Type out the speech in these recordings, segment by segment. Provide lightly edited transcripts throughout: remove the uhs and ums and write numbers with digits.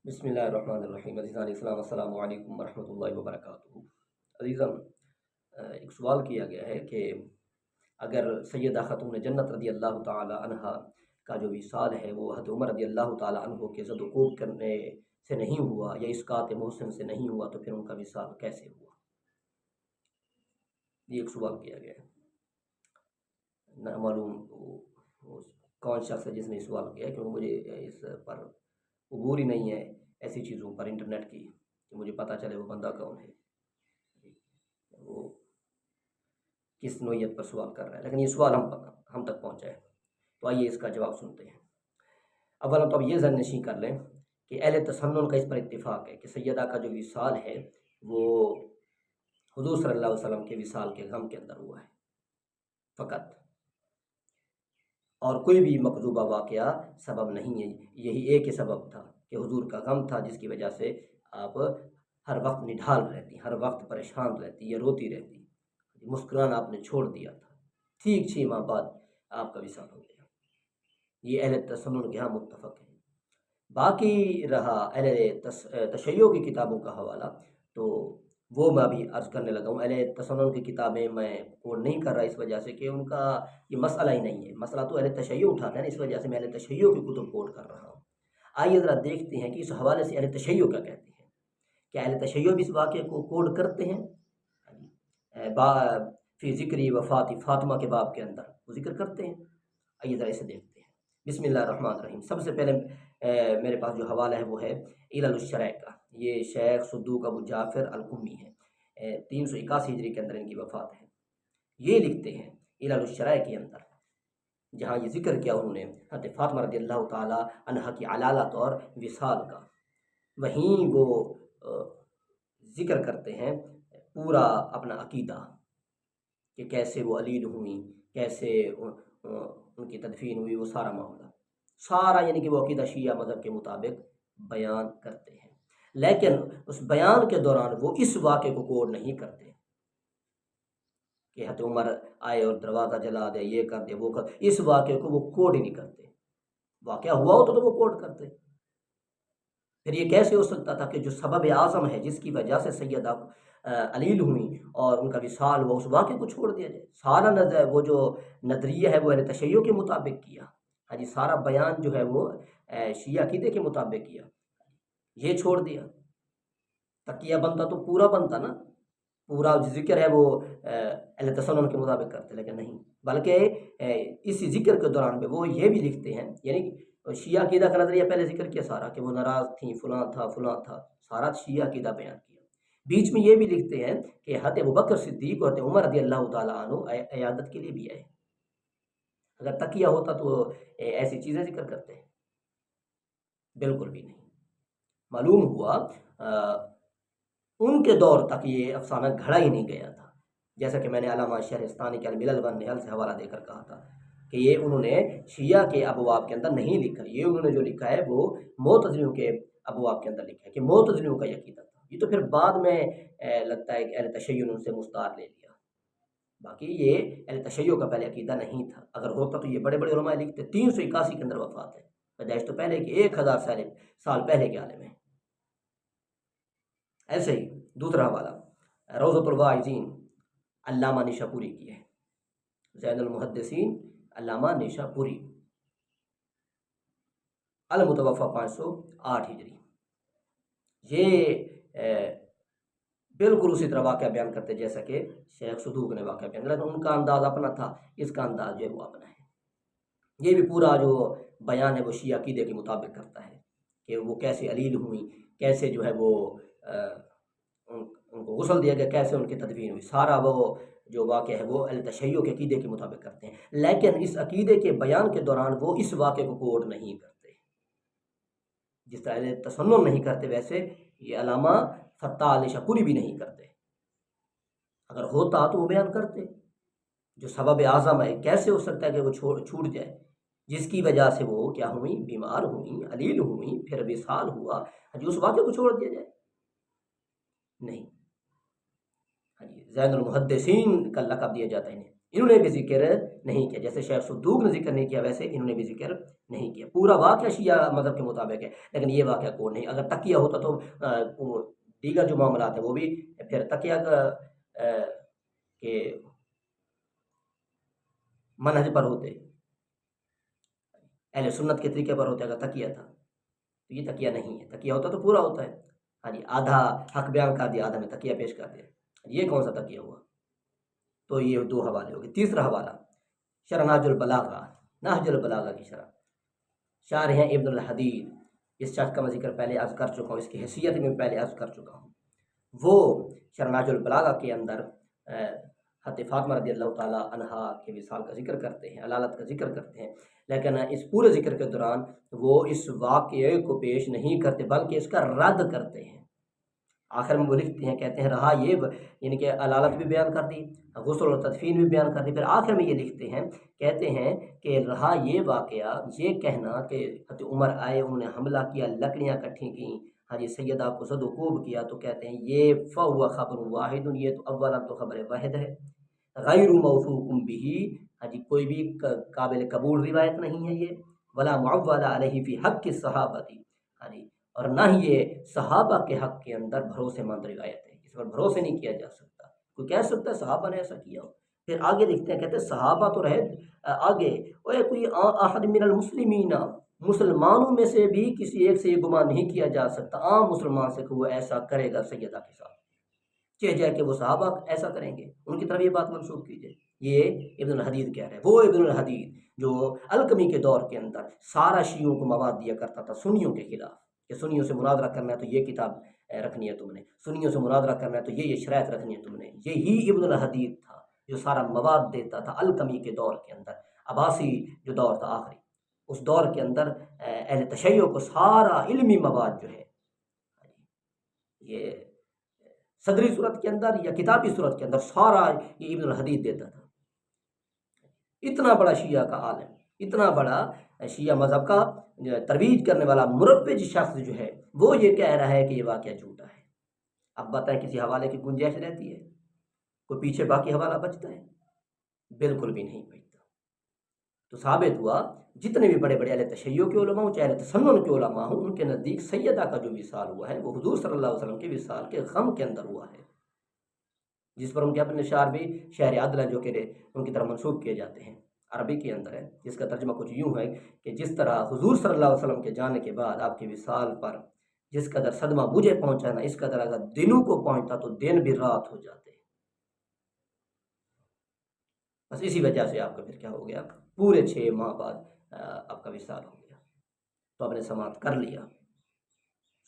بسم اللہ الرحمن الرحیم۔ عزیزان اسلام، السلام علیکم ورحمۃ اللہ وبرکاتہ۔ عزیزان، ایک سوال کیا گیا ہے کہ اگر سیدہ خاتون جنت رضی اللہ تعالی عنہ کا جو وصال ہے وہ حضرت عمر رضی اللہ تعالی عنہ کے زد و کوب کرنے سے نہیں ہوا یا اسقاط محسن سے نہیں ہوا تو پھر ان کا وصال کیسے ہوا؟ یہ ایک سوال کیا گیا ہے۔ نہ معلوم وہ کون شخص ہے جس نے سوال کیا، کیونکہ مجھے اس پر عبور ہی نہیں ہے ایسی چیزوں پر انٹرنیٹ کی کہ مجھے پتہ چلے وہ بندہ کون ہے، وہ کس نوعیت پر سوال کر رہا ہے، لیکن یہ سوال ہم تک پہنچا ہے، تو آئیے اس کا جواب سنتے ہیں۔ اولا تو اب یہ ذہن نشین کر لیں کہ اہل تسنن کا اس پر اتفاق ہے کہ سیدہ کا جو وصال ہے وہ حضور صلی اللہ علیہ وسلم کے وصال کے غم کے اندر ہوا ہے فقط، اور کوئی بھی مکذوبہ واقعہ سبب نہیں ہے۔ یہی ایک ہی سبب تھا کہ حضور کا غم تھا، جس کی وجہ سے آپ ہر وقت نڈھال رہتی، ہر وقت پریشان رہتی یا روتی رہتی، مسکرانا آپ نے چھوڑ دیا تھا۔ ٹھیک 6 ماہ بعد آپ کا وصال ہو گیا۔ یہ اہل تسنن کے ہاں متفق ہے۔ باقی رہا اہل تشیع کی کتابوں کا حوالہ، تو وہ میں ابھی عرض کرنے لگا ہوں۔ اہل تسنن کی کتابیں میں کوڈ نہیں کر رہا اس وجہ سے کہ ان کا یہ مسئلہ ہی نہیں ہے، مسئلہ تو اہل تشیع اٹھاتا ہے نا، اس وجہ سے میں اہل تشیع کی کتب کوڈ کر رہا ہوں۔ آئیے ذرا دیکھتے ہیں کہ اس حوالے سے اہل تشیع کیا کہتے ہیں۔ کیا اہل تشیع بھی اس واقعے کو کوڈ کرتے ہیں؟ فی ذکری وفات فاطمہ کے باب کے اندر وہ ذکر کرتے ہیں۔ آئیے ذرا اسے دیکھتے ہیں۔ بسم اللہ الرحمن الرحیم۔ سب سے پہلے میرے پاس جو حوالہ ہے وہ ہے علل الشرع کا، یہ شیخ صدوق ابو جعفر القمی ہے، 381 ہجری کے اندر ان کی وفات ہے۔ یہ لکھتے ہیں علل الشرع کے اندر، جہاں یہ ذکر کیا انہوں نے حضرت فاطمہ رضی اللہ تعالی عنہ کی علالت اور وصال کا، وہیں وہ ذکر کرتے ہیں پورا اپنا عقیدہ کہ کیسے وہ علیل ہوئیں، کیسے ان کی تدفین ہوئی، وہ سارا معاملہ سارا، یعنی کہ وہ عقیدہ شیعہ مذہب کے مطابق بیان کرتے ہیں۔ لیکن اس بیان کے دوران وہ اس واقعے کو کوڈ نہیں کرتے کہ حضرت عمر آئے اور دروازہ جلا دے، یہ کر دے، وہ کر دے، اس واقعے کو وہ کوڈ ہی نہیں کرتے۔ واقعہ ہوا ہوتا تو وہ کوڈ کرتے۔ پھر یہ کیسے ہو سکتا تھا کہ جو سبب اعظم ہے جس کی وجہ سے سیدہ علیل ہوئیں اور ان کا وصال ہوا، اس واقعے کو چھوڑ دیا جائے؟ سارا وہ جو نظریہ ہے وہ اہل تشیع کے مطابق کیا، ہاں جی، سارا بیان جو ہے وہ شیعہ عقیدے کے مطابق کیا، یہ چھوڑ دیا۔ تقیہ بنتا تو پورا بنتا نا، پورا ذکر ہے وہ اہل تسنن کے مطابق کرتے، لیکن نہیں، بلکہ اسی ذکر کے دوران میں وہ یہ بھی لکھتے ہیں، یعنی شیعہ عقیدہ کا نظریہ پہلے ذکر کیا سارا کہ وہ ناراض تھیں، فلاں تھا فلاں تھا، سارا شیعہ عقیدہ بیان کیا۔ بیچ میں یہ بھی لکھتے ہیں کہ حضرت ابوبکر صدیق اور حضرت عمر رضی اللہ تعالیٰ عنہ عیادت کے لیے بھی آئے۔ اگر تقیہ ہوتا تو ایسی چیزیں ذکر کرتے ہیں؟ بالکل بھی نہیں۔ معلوم ہوا ان کے دور تک یہ افسانہ گھڑا ہی نہیں گیا تھا، جیسا کہ میں نے علامہ شہرستانی کے الملل والنحل سے حوالہ دے کر کہا تھا کہ یہ انہوں نے شیعہ کے ابواب کے اندر نہیں لکھا، یہ انہوں نے جو لکھا ہے وہ معتزلیوں کے ابواب کے اندر لکھا ہے کہ معتزلیوں کا یہ عقیدہ تھا۔ یہ تو پھر بعد میں لگتا ہے کہ اہل تشیع نے ان سے مستعار لے لیا، باقی یہ اہل تشیع کا پہلے عقیدہ نہیں تھا۔ اگر ہوتا تو یہ بڑے بڑے علماء لکھتے۔ 381 کے اندر وفات ہے، پیدائش تو پہلے کہ 1000 سال پہلے کے عالم ہیں۔ ایسے ہی دوسرا حوالہ روضۃ الواعظین، علامہ نیشاپوری کی ہے، زین المحدثین علامہ نیشاپوری، المتوفی 508 ہجری۔ یہ بالکل اسی طرح واقعہ بیان کرتے جیسا کہ شیخ صدوق نے واقعہ بیان کیا، لیکن ان کا انداز اپنا تھا، اس کا انداز جو ہے وہ اپنا ہے۔ یہ بھی پورا جو بیان ہے وہ شیعہ عقیدے کے مطابق کرتا ہے کہ وہ کیسے علیل ہوئیں، کیسے جو ہے وہ ان کو غسل دیا گیا، کیسے ان کی تدفین ہوئی، سارا وہ جو واقعہ ہے وہ اہل تشیع کے عقیدے کے مطابق کرتے ہیں۔ لیکن اس عقیدے کے بیان کے دوران وہ اس واقعے کو کوڈ نہیں کرتے، جس طرح اہل تسنن نہیں کرتے ویسے یہ علامہ فتح نیشاپوری بھی نہیں کرتے۔ اگر ہوتا تو وہ بیان کرتے، جو سبب اعظم ہے کیسے ہو سکتا ہے کہ وہ چھوٹ جائے، جس کی وجہ سے وہ کیا ہوئیں، بیمار ہوئیں، علیل ہوئیں، پھر وصال ہوا، جو اس واقعے کو چھوڑ دیا جائے؟ نہیں۔ زین المحدثین کا لقب دیا جاتا ہے انہیں، انہوں نے بھی ذکر نہیں کیا، جیسے شیخ صدوق نے ذکر نہیں کیا ویسے انہوں نے بھی ذکر نہیں کیا۔ پورا واقعہ شیعہ مذہب کے مطابق ہے، لیکن یہ واقعہ کون نہیں۔ اگر تقیہ ہوتا تو دیگر جو معاملات ہیں وہ بھی پھر تقیہ کے منہج پر ہوتے، اہل سنت کے طریقے پر ہوتے۔ اگر تقیہ تھا تو یہ تقیہ نہیں ہے، تقیہ ہوتا تو پورا ہوتا ہے۔ ہاں جی، آدھا حق بیان کر دیا، آدھا میں تقیہ پیش کر دیا، یہ کون سا تقیہ ہوا؟ تو یہ دو حوالے ہو گئے۔ تیسرا حوالہ شرح نہج البلاغہ، نہج البلاغہ کی شرح، شارح ہیں ابن الحدید۔ اس شخص کا میں ذکر پہلے عرض کر چکا ہوں، اس کی حیثیت میں پہلے عرض کر چکا ہوں۔ وہ شرح نہج البلاغہ کے اندر حضرت فاطمہ رضی اللہ تعالیٰ عنہا کے وصال کا ذکر کرتے ہیں، علالت کا ذکر کرتے ہیں، لیکن اس پورے ذکر کے دوران وہ اس واقعے کو پیش نہیں کرتے بلکہ اس کا رد کرتے ہیں۔ آخر میں وہ لکھتے ہیں، کہتے ہیں رہا یہ یعنی کہ علالت بھی بیان کر دی، غسل اور تدفین بھی بیان کر دی، پھر آخر میں یہ لکھتے ہیں، کہتے ہیں کہ رہا یہ واقعہ، یہ کہنا کہ حضرت عمر آئے، انہوں نے حملہ کیا، لکڑیاں کٹھی کیں، حاجی سیدہ کو زد و کوب کیا، تو کہتے ہیں یہ فہو خبر واحد، یہ تو اولا تو خبر واحد ہے، غیر موثوق بہ، حاجی کوئی بھی قابل قبول روایت نہیں ہے یہ، ولا معول علیہ فی حق الصحابہ، حاجی اور نہ ہی یہ صحابہ کے حق کے اندر بھروسے مند روایت ہے، اس پر بھروسے نہیں کیا جا سکتا۔ کوئی کہہ سکتا ہے صحابہ نے ایسا کیا ہو؟ پھر آگے لکھتے ہیں، کہتے ہیں صحابہ تو رہے آگے، کوئی احد من المسلمین، مسلمانوں میں سے بھی کسی ایک سے یہ گمان نہیں کیا جا سکتا عام مسلمان سے کہ وہ ایسا کرے گا سیدہ کے ساتھ، کہہ جائے کہ وہ صحابہ ایسا کریں گے، ان کی طرف یہ بات منسوخ کیجیے۔ یہ ابن الحدید کہہ رہے ہیں، وہ ابن الحدید جو الکمی کے دور کے اندر سارا شیعوں کو مواد دیا کرتا تھا سنیوں کے خلاف، کہ سنیوں سے مناظرہ کرنا ہے تو یہ کتاب رکھنی ہے تم نے، سنیوں سے مناظرہ کرنا ہے تو یہ شرائط رکھنی ہے تم نے، یہی ابن الحدید تھا جو سارا مواد دیتا تھا الکمی کے دور کے اندر، عباسی جو دور تھا آخری، اس دور کے اندر اہل تشیع کو سارا علمی مواد جو ہے یہ صدری صورت کے اندر یا کتابی صورت کے اندر سارا یہ ابن الحدید دیتا تھا۔ اتنا بڑا شیعہ کا عالم، اتنا بڑا شیعہ مذہب کا ترویج کرنے والا مروج شخص جو ہے وہ یہ کہہ رہا ہے کہ یہ واقعہ جھوٹا ہے۔ اب بتائیں کسی حوالے کی گنجائش رہتی ہے؟ کوئی پیچھے باقی حوالہ بچتا ہے؟ بالکل بھی نہیں بچتا۔ تو ثابت ہوا جتنے بھی بڑے بڑے اہل تشیع کے علماء ہوں چاہے اہل تسنن کے علماء ہوں، ان کے نزدیک سیدہ کا جو وصال ہوا ہے وہ حضور صلی اللہ علیہ وسلم کے وصال کے غم کے اندر ہوا ہے، جس پر ان کے اپنے اشعار بھی شہر عدل ہیں جو کہ ان کی طرف منسوب کیے جاتے ہیں، عربی کے اندر ہے، جس کا ترجمہ کچھ یوں ہے کہ جس طرح حضور صلی اللہ علیہ وسلم کے جانے کے بعد آپ کے وصال پر جس قدر صدمہ مجھے پہنچا نا، اس قدر اگر دنوں کو پہنچتا تو دن بھی رات ہو جاتے۔ بس اسی وجہ سے آپ کا پھر کیا ہو گیا، پورے 6 ماہ بعد آپ کا وصال ہو گیا، تو آپ نے سماعت کر لیا۔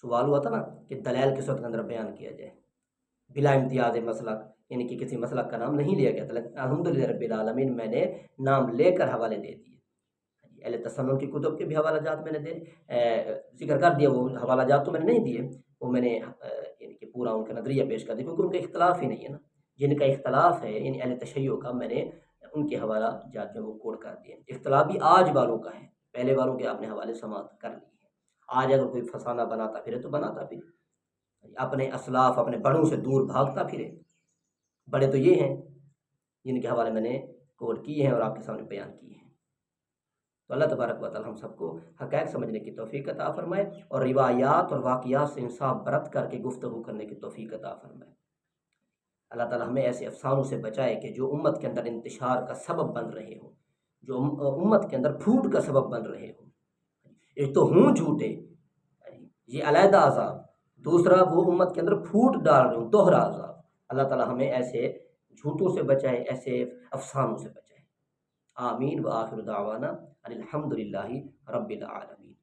سوال ہوا تھا نا کہ دلائل کس وقت کے اندر بیان کیا جائے، بلا امتیاز مسلک، یعنی کہ کسی مسلک کا نام نہیں لیا گیا تھا، لیکن الحمدللہ رب العالمین میں نے نام لے کر حوالے دے دیے۔ اہل تسنن کی کتب کے بھی حوالہ جات میں نے ذکر کر دیا، وہ حوالہ جات تو میں نے نہیں دیے، وہ میں نے یعنی کہ پورا ان کا نظریہ پیش کر دیا، کیونکہ ان کا اختلاف ہی نہیں ہے نا، جن کا اختلاف ہے یعنی اہل تشیع کا، میں نے ان کے حوالہ جات جو وہ کوڈ کر دیے۔ اختلاف بھی آج والوں کا ہے، پہلے والوں کے آپ نے حوالے سماعت کر لی ہے۔ آج اگر کوئی فسانہ بناتا پھرے تو بناتا پھرے، اپنے اسلاف اپنے بڑوں سے دور بھاگتا پھرے، بڑے تو یہ ہیں جن کے حوالے میں نے کوڈ کیے ہیں اور آپ کے سامنے بیان کیے ہیں۔ تو اللہ تبارک و تعالی ہم سب کو حقائق سمجھنے کی توفیق عطا فرمائے اور روایات اور واقعات سے انصاف برت کر کے گفتگو کرنے کی توفیق عطا فرمائے۔ اللہ تعالی ہمیں ایسے افسانوں سے بچائے کہ جو امت کے اندر انتشار کا سبب بن رہے ہوں، جو امت کے اندر پھوٹ کا سبب بن رہے ہوں۔ ایک تو ہوں جھوٹے، یہ علیحدہ عذاب، دوسرا وہ امت کے اندر پھوٹ ڈال رہے ہوں، دوہرا عذاب۔ اللہ تعالی ہمیں ایسے جھوٹوں سے بچائے، ایسے افسانوں سے بچائے۔ آمین و آخر دعوانا الحمدللہ رب العالمین۔